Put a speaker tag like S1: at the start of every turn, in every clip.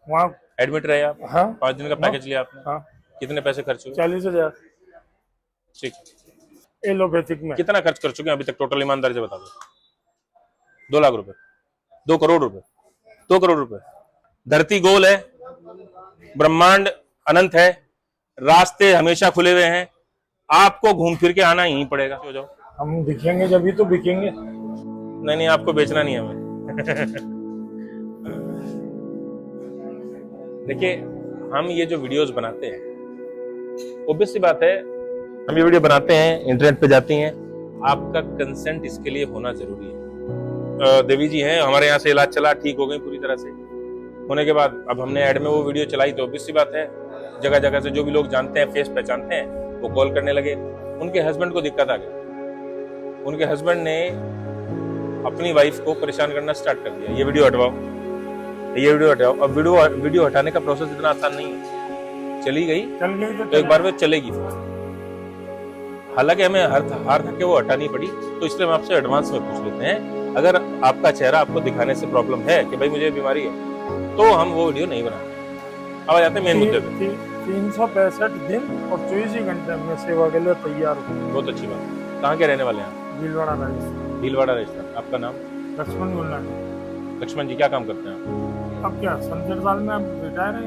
S1: वहाँ
S2: एडमिट रहे आप?
S1: हाँ
S2: 5 दिन का पैकेज लिया आपने?
S1: हाँ
S2: कितने पैसे खर्च हुए?
S1: 40,000
S2: ठीक।
S1: एलोपैथिक में।
S2: कितना खर्च कर चुके हैं अभी तक टोटल, ईमानदारी से बता दो। 2 लाख रुपए? 2 करोड़ रुपए? 2 करोड़ रुपए? धरती गोल है, ब्रह्मांड अनंत है, रास्ते हमेशा खुले हुए हैं, आपको घूम फिर के आना ही पड़ेगा। हो जाओ।
S1: हम दिखेंगे जब भी तो बिकेंगे।
S2: नहीं नहीं, आपको बेचना नहीं है हमें। देखिए, हम ये जो वीडियोस बनाते हैं, ऑब्वियस सी बात है, हम ये वीडियो बनाते हैं, इंटरनेट पे जाती हैं, आपका कंसेंट इसके लिए होना जरूरी है। देवी जी हैं, हमारे यहाँ से इलाज चला, ठीक हो गई पूरी तरह से। होने के बाद अब हमने ऐड में वो वीडियो चलाई तो ऑब्वियस सी बात है, जगह जगह से जो भी लोग जानते हैं, फेस पहचानते हैं, वो कॉल करने लगे। उनके हस्बैंड को दिक्कत आ गई, उनके हस्बैंड ने अपनी वाइफ को परेशान करना स्टार्ट कर दिया, ये वीडियो हटवाओ, ये वीडियो हटाओ। अब वीडियो हटाने का प्रोसेस इतना आसान नहीं है। चली गई तो एक बार में चलेगी। हालांकि हमें हार थक के वो हटानी पड़ी, तो इसलिए हम आपसे एडवांस में पूछ लेते हैं, अगर आपका चेहरा आपको दिखाने से प्रॉब्लम है कि भाई मुझे बीमारी है, तो हम वो वीडियो नहीं बनाते। अब आ जाते हैं मेन मुद्दे पे।
S1: 365 दिन और 24 ही घंटे में सेवा के लिए तैयार हूँ।
S2: बहुत अच्छी बात है। कहाँ के रहने वाले हैं आप?
S1: भीलवाड़ा राजस्थान।
S2: भीलवाड़ा राजस्थान। आपका नाम?
S1: लक्ष्मण बोलना।
S2: लक्ष्मण जी, क्या काम करते हैं आप?
S1: अब क्या संजय साल में अब रिटायर है।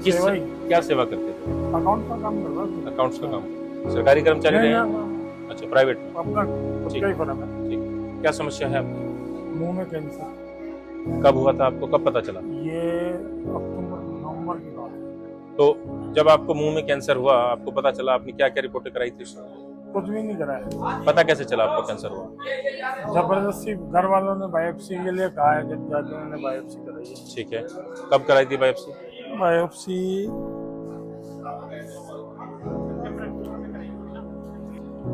S2: किस
S1: सेवा ही।
S2: क्या सेवा करते थे?
S1: अकाउंट का काम कर रहा हूँ।
S2: अकाउंट्स का काम? सरकारी कर्मचारी रहे हैं?
S1: नहीं,
S2: अच्छा, प्राइवेट में?
S1: अपना खुद का ही फर्म है।
S2: ठीक। क्या समस्या है आपकी?
S1: मुंह में कैंसर।
S2: कब हुआ था आपको, कब पता चला?
S1: ये अक्टूबर नवंबर की बात है।
S2: तो जब आपको मुंह में कैंसर हुआ, आपको पता चला, आपने क्या क्या रिपोर्टें कराई थी?
S1: कुछ भी नहीं कराया।
S2: पता कैसे चला आपको कैंसर हुआ?
S1: जबरदस्ती घर वालों ने बायोप्सी के लिए कहा है, जब जाके उन्होंने बायोप्सी कराई है।
S2: ठीक है, कब कराई थी बायोप्सी?
S1: बायोप्सी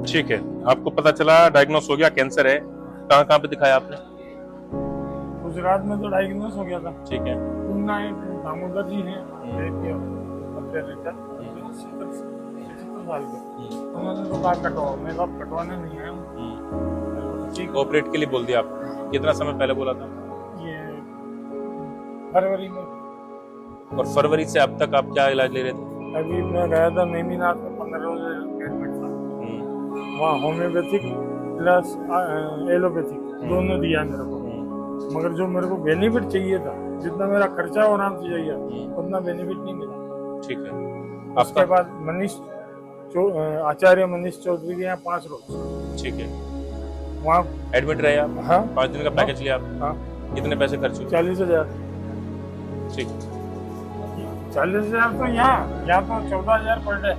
S2: ठीक है, आपको पता चला, डायग्नोस हो गया, कैंसर है। कहाँ कहाँ पे दिखाया आपने?
S1: गुजरात में तो डायग्नोस हो गया था।
S2: ठीक है।
S1: पूना एक दामोदर जी हैं, साल के, उन्होंने तो कहा कटवाओ, मैं अब कटवाने नहीं आया। ठीक,
S2: ऑपरेट के लिए बोल दिया आपको? कितना समय पहले बोला था?
S1: ये फरवरी में।
S2: और फरवरी से अब तक आप क्या इलाज ले रहे थे?
S1: अभी मैं गया था नेमीनाथ में, 15 रोज एडमिट था। वहाँ होम्योपैथिक प्लस एलोपैथिक दोनों दिया मेरे को, मगर जो मेरे को बेनिफिट चाहिए था, जितना मेरा खर्चा आराम से चाहिए, उतना बेनिफिट नहीं मिला।
S2: ठीक है।
S1: उसके बाद आचार्य मनीष चौधरी के यहाँ 5 रोज।
S2: ठीक है।
S1: वहाँ
S2: एडमिट रहे आप?
S1: हाँ
S2: 5 दिन का पैकेज लिया आप?
S1: हाँ।
S2: कितने पैसे खर्च हुए?
S1: 40,000।
S2: ठीक।
S1: 40,000 तो यहाँ तो 14,000 पर डे।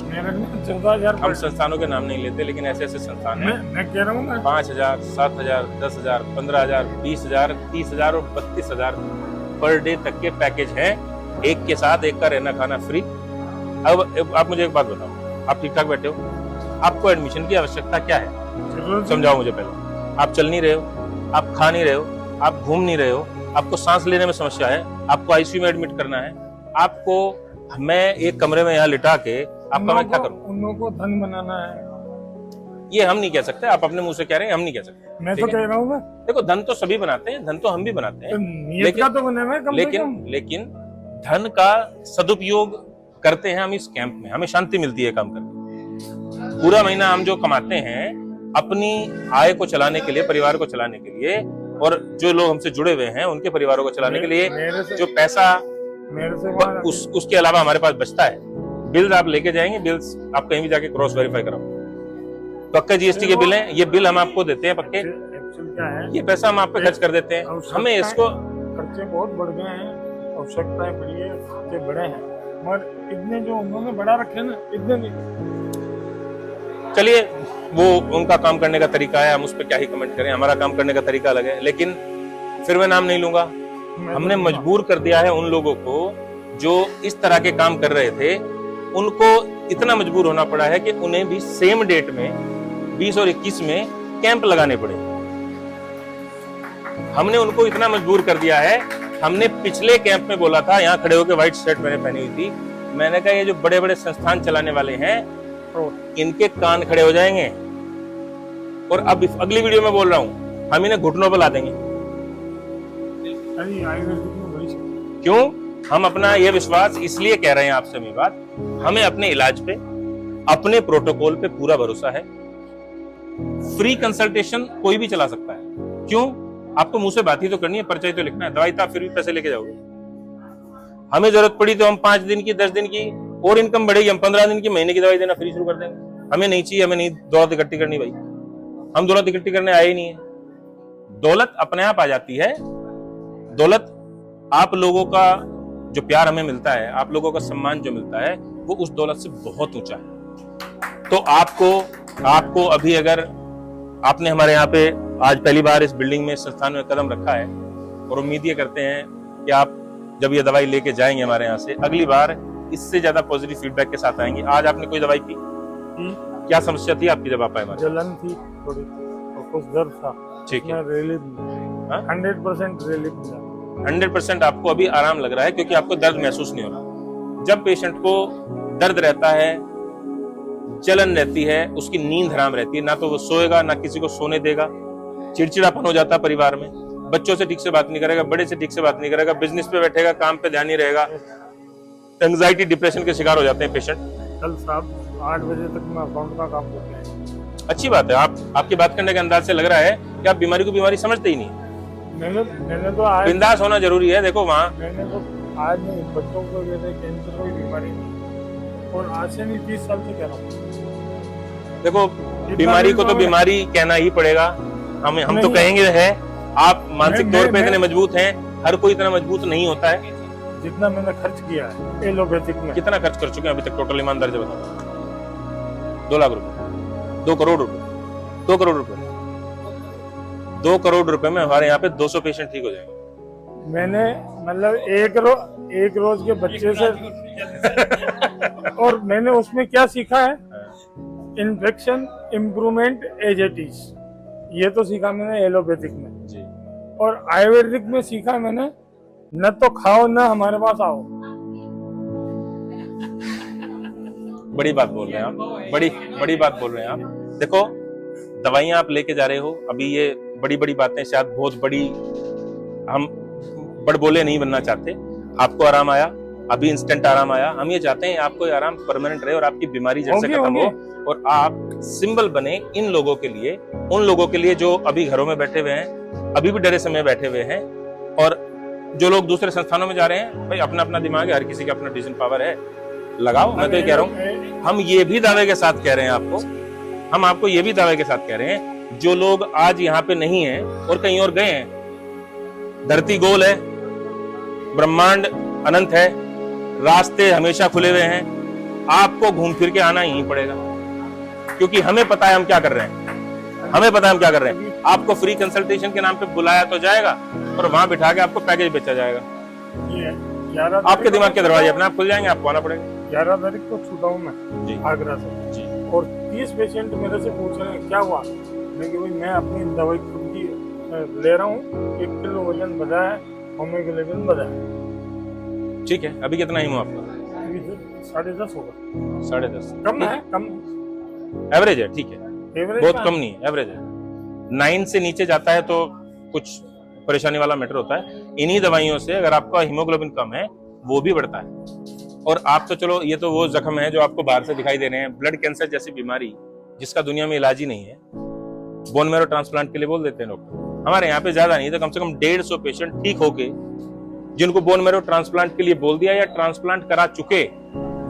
S1: मेरे में 14,000।
S2: हम संस्थानों के नाम नहीं लेते, लेकिन ऐसे ऐसे संस्थान हैं,
S1: मैं कह रहा हूँ ना,
S2: 5,000, 7,000, 10,000, 15,000, 20,000, 30,000 और 32,000 पर डे तक के पैकेज हैं, एक के साथ एक का रहना खाना फ्री। अब आप मुझे एक बात बताओ, आप ठीक ठाक बैठे हो, आपको एडमिशन की आवश्यकता क्या है? समझाओ मुझे पहले। आप चल नहीं रहे हो, आप खा नहीं रहे हो, आप घूम नहीं रहे हो, आपको सांस लेने में समस्या है, आपको आईसीयू में एडमिट करना है, आपको मैं एक कमरे में यहाँ लिटा के आपका मैं क्या करूँ?
S1: उन लोगों को धन बनाना है।
S2: ये हम नहीं कह सकते, आप अपने मुंह से कह रहे हैं, हम नहीं कह सकते।
S1: मैं तो कह रहा हूँ ना,
S2: देखो, धन तो सभी बनाते हैं, धन तो हम भी बनाते हैं, लेकिन धन का सदुपयोग करते हैं हम इस कैंप में, हमें शांति मिलती है काम करके। पूरा महीना हम जो कमाते हैं अपनी आय को चलाने के लिए, परिवार को चलाने के लिए, और जो लोग हमसे जुड़े हुए हैं उनके परिवारों को चलाने के लिए, जो पैसा उसके अलावा हमारे पास बचता है, बिल्स आप लेके जाएंगे, बिल्स आप कहीं भी जाके क्रॉस वेरीफाई कराओ, पक्का जीएसटी के बिल हैं, ये बिल हम आपको देते हैं पक्के, ये पैसा हम आप पे खर्च कर देते हैं। हमें इसको,
S1: खर्चे बहुत बढ़ गए हैं, आवश्यकताएं बढ़ी है, खर्चे बढ़े हैं, मगर इतने जो उन्होंने बढ़ा रखे ना, इतने नहीं।
S2: चलिए, वो उनका काम करने का तरीका है, हम उस पर क्या ही कमेंट करें, हमारा काम करने का तरीका अलग है। लेकिन फिर मैं नाम नहीं लूंगा, हमने मजबूर कर दिया है उन लोगों को जो इस तरह के काम कर रहे थे, उनको इतना मजबूर होना पड़ा है कि उन्हें भी सेम डेट में 20 और 21 में कैंप लगाने पड़े। हमने उनको इतना मजबूर कर दिया है, हमने पिछले कैंप में बोला था, यहाँ खड़े होकर व्हाइट शर्ट मैंने पहनी हुई थी, मैंने कहा ये जो बड़े बड़े संस्थान चलाने वाले हैं इनके कान खड़े हो जाएंगे, और अब अगली वीडियो में बोल रहा हूं, हम इन्हें घुटनों पर ला देंगे। क्यों? हम अपना ये विश्वास इसलिए कह रहे हैं आपसे मेरी बात, हमें अपने इलाज पे, अपने प्रोटोकॉल पे पूरा भरोसा है। फ्री कंसल्टेशन कोई भी चला सकता है। क्यों? आपको मुंह से बात ही तो करनी है, पर्चा ही तो लिखना है, दवाई तो आप फिर भी पैसे लेके जाओगे। हमें जरूरत पड़ी तो हम 5 दिन की, 10 दिन की और इनकम बढ़ेगी, हम 15 दिन की, महीने की दवाई देना फ्री शुरू कर देंगे। हमें नहीं चाहिए, हमें नहीं दौलत इकट्ठी करनी भाई, हम दौलत इकट्ठी करने आए ही नहीं है। दौलत अपने आप आ जाती है। दौलत आप लोगों का जो प्यार हमें मिलता है, आप लोगों का सम्मान जो मिलता है, वो उस दौलत से बहुत ऊंचा है। तो आपको अभी अगर आपने हमारे यहाँ पे आज पहली बार इस बिल्डिंग में, संस्थान में कदम रखा है, और उम्मीद ये करते हैं कि आप जब ये दवाई लेके जाएंगे हमारे यहाँ से, अगली बार इससे ज्यादा पॉजिटिव फीडबैक के साथ आएंगे। आज आपने कोई दवाई पी? क्या समस्या थी आपकी जब आप आए हमारे?
S1: जलन थी थोड़ी और कुछ दर्द था।
S2: ठीक है,
S1: रिलीफ 100% रिलीफ मिला।
S2: 100% आपको अभी आराम लग रहा है, क्योंकि आपको दर्द महसूस नहीं हो रहा। जब पेशेंट को दर्द रहता है, जलन रहती है, उसकी नींद हराम रहती है, ना तो वो सोएगा, ना किसी को सोने देगा, चिड़चिड़ापन हो जाता है परिवार में, बच्चों से ठीक से बात नहीं करेगा, बड़े से ठीक से बात नहीं करेगा, बिजनेस पे बैठेगा, काम पे ध्यान नहीं रहेगा, एंजाइटी, डिप्रेशन के शिकार हो जाते हैं पेशेंट।
S1: कल साहब 8 बजे तक मैं अकाउंट का काम करते हैं।
S2: अच्छी बात है, आपकी बात करने के अंदाज से लग रहा है कि आप बीमारी को बीमारी समझते ही नहीं।
S1: मैंने तो आज
S2: बिंदास होना जरूरी है। देखो वहाँ
S1: मैंने तो आज नहीं, बच्चों को जैसे कैंसर कोई बीमारी नहीं, और आज से नहीं 30 साल से कह रहा हूँ।
S2: देखो बीमारी को तो बीमारी कहना ही पड़ेगा। हम तो कहेंगे है, आप मानसिक तौर पे इतने मजबूत हैं, हर कोई इतना मजबूत नहीं होता है।
S1: जितना मैंने खर्च किया है एलोपैथिक में,
S2: कितना खर्च कर चुके हैं अभी तक टोटल, ईमानदारी से बताओ? 2 लाख रुपए, 2 करोड़ रुपए, 2 करोड़ रुपए, 2 करोड़ रुपए में हमारे यहाँ पे 200 पेशेंट ठीक हो जाएंगे।
S1: मैंने मतलब एक रोज के बच्चे से और मैंने उसमें क्या सीखा है, infection improvement as it is, ये तो सीखा मैंने एलोपैथिक में
S2: जी।
S1: और आयुर्वेदिक में सीखा मैंने, न तो खाओ न हमारे पास आओ।
S2: बड़ी बात बोल रहे हैं आप, बड़ी बात बोल रहे हैं आप। देखो दवाइयां आप लेके जा रहे हो, अभी ये बड़ी बातें शायद बहुत बड़ी, हम बड़बोले नहीं बनना चाहते। आपको आराम आया, अभी इंस्टेंट आराम आया, हम ये चाहते हैं आपको ये आराम परमानेंट रहे और आपकी बीमारी जड़ से खत्म हो, और आप सिंबल बने इन लोगों के लिए, उन लोगों के लिए जो अभी घरों में बैठे हुए हैं, अभी भी डरे समय बैठे हुए हैं, और जो लोग दूसरे संस्थानों में जा रहे हैं। भाई अपना अपना दिमाग है, हर किसी का अपना डिसीजन पावर है, लगाओ। मैं तो ये कह रहा हूँ, हम ये भी दावे के साथ कह रहे हैं आपको, हम आपको ये भी दावे के साथ कह रहे हैं, जो लोग आज यहाँ पे नहीं हैं और कहीं और गए हैं, धरती गोल है, ब्रह्मांड अनंत है, रास्ते हमेशा खुले हुए हैं, आपको घूम फिर के आना ही पड़ेगा, क्योंकि हमें पता है हम क्या कर रहे हैं, हमें पता है हम क्या कर रहे हैं। आपको फ्री कंसल्टेशन के नाम पे बुलाया तो जाएगा, और वहां बिठा के आपको पैकेज बेचा जाएगा। आपके दिमाग के दरवाजे अपने आप खुल जाएंगे, आपको आना पड़ेगा।
S1: 11 तारीख को छूटा हूँ मैं
S2: जी,
S1: आगरा से
S2: जी।
S1: और 30 पेशेंट मेरे से पूछ रहे हैं क्या हुआ, मैं कि भाई मैं अपनी दवाई खुद की ले रहा हूँ, 1 किलो वजन बढ़ा है, होम्योग्लोबिन बढ़ा है।
S2: ठीक है, अभी कितना ही आपका?
S1: अभी 10.5 होगा।
S2: 10.5
S1: कम है, कम
S2: एवरेज है, ठीक है,
S1: एवरेज
S2: बहुत कम नहीं है, एवरेज है। 9 से नीचे जाता है तो कुछ परेशानी वाला मैटर होता है। इन्हीं दवाइयों से अगर आपका हीमोग्लोबिन कम है, वो भी बढ़ता है। और आप तो चलो, ये तो वो जख्म है जो आपको बाहर से दिखाई दे रहे हैं, ब्लड कैंसर जैसी बीमारी जिसका दुनिया में इलाज ही नहीं है, बोन मैरो ट्रांसप्लांट के लिए बोल देते हैं डॉक्टर। हमारे यहाँ पे ज्यादा नहीं तो कम से कम 150 पेशेंट ठीक होके, जिनको बोन मैरो ट्रांसप्लांट के लिए बोल दिया या ट्रांसप्लांट करा चुके,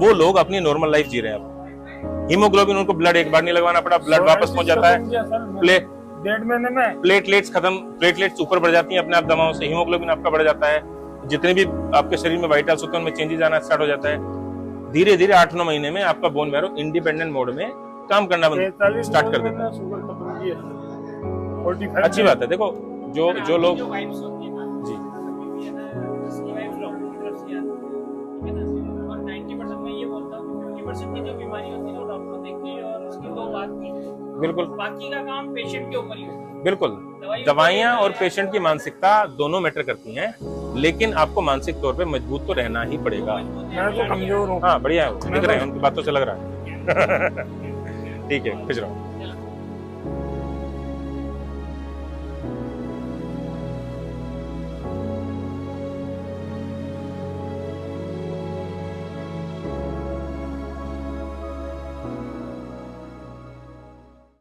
S2: वो लोग अपनी नॉर्मल लाइफ जी रहे हैं। हीमोग्लोबिन, उनको ब्लड एक बार नहीं लगवाना पड़ा, ब्लड वापस पहुंच जाता है,
S1: 1.5 महीने में
S2: प्लेटलेट्स खत्म, प्लेटलेट्स ऊपर बढ़ जाती हैं अपने आप दवाओं से, हीमोग्लोबिन आपका बढ़ जाता है, जितने भी आपके शरीर में वाइटल्स होते हैं उनमें चेंजेस आना स्टार्ट हो जाता है। धीरे धीरे 8-9 महीने में आपका बोन मैरो इंडिपेंडेंट मोड में काम करना स्टार्ट कर देता है। अच्छी बात है। देखो जो लोग जी बिल्कुल,
S3: बाकी का काम पेशेंट के ऊपर ही होता है।
S2: बिल्कुल, दवाइयाँ और पेशेंट की मानसिकता दोनों मैटर करती हैं, लेकिन आपको मानसिक तौर पे मजबूत तो रहना ही पड़ेगा।
S1: मैं तो कमजोर हूँ।
S2: हाँ बढ़िया है, दिख रहे हैं, उनकी बातों से लग रहा है। ठीक है, खुश रहो।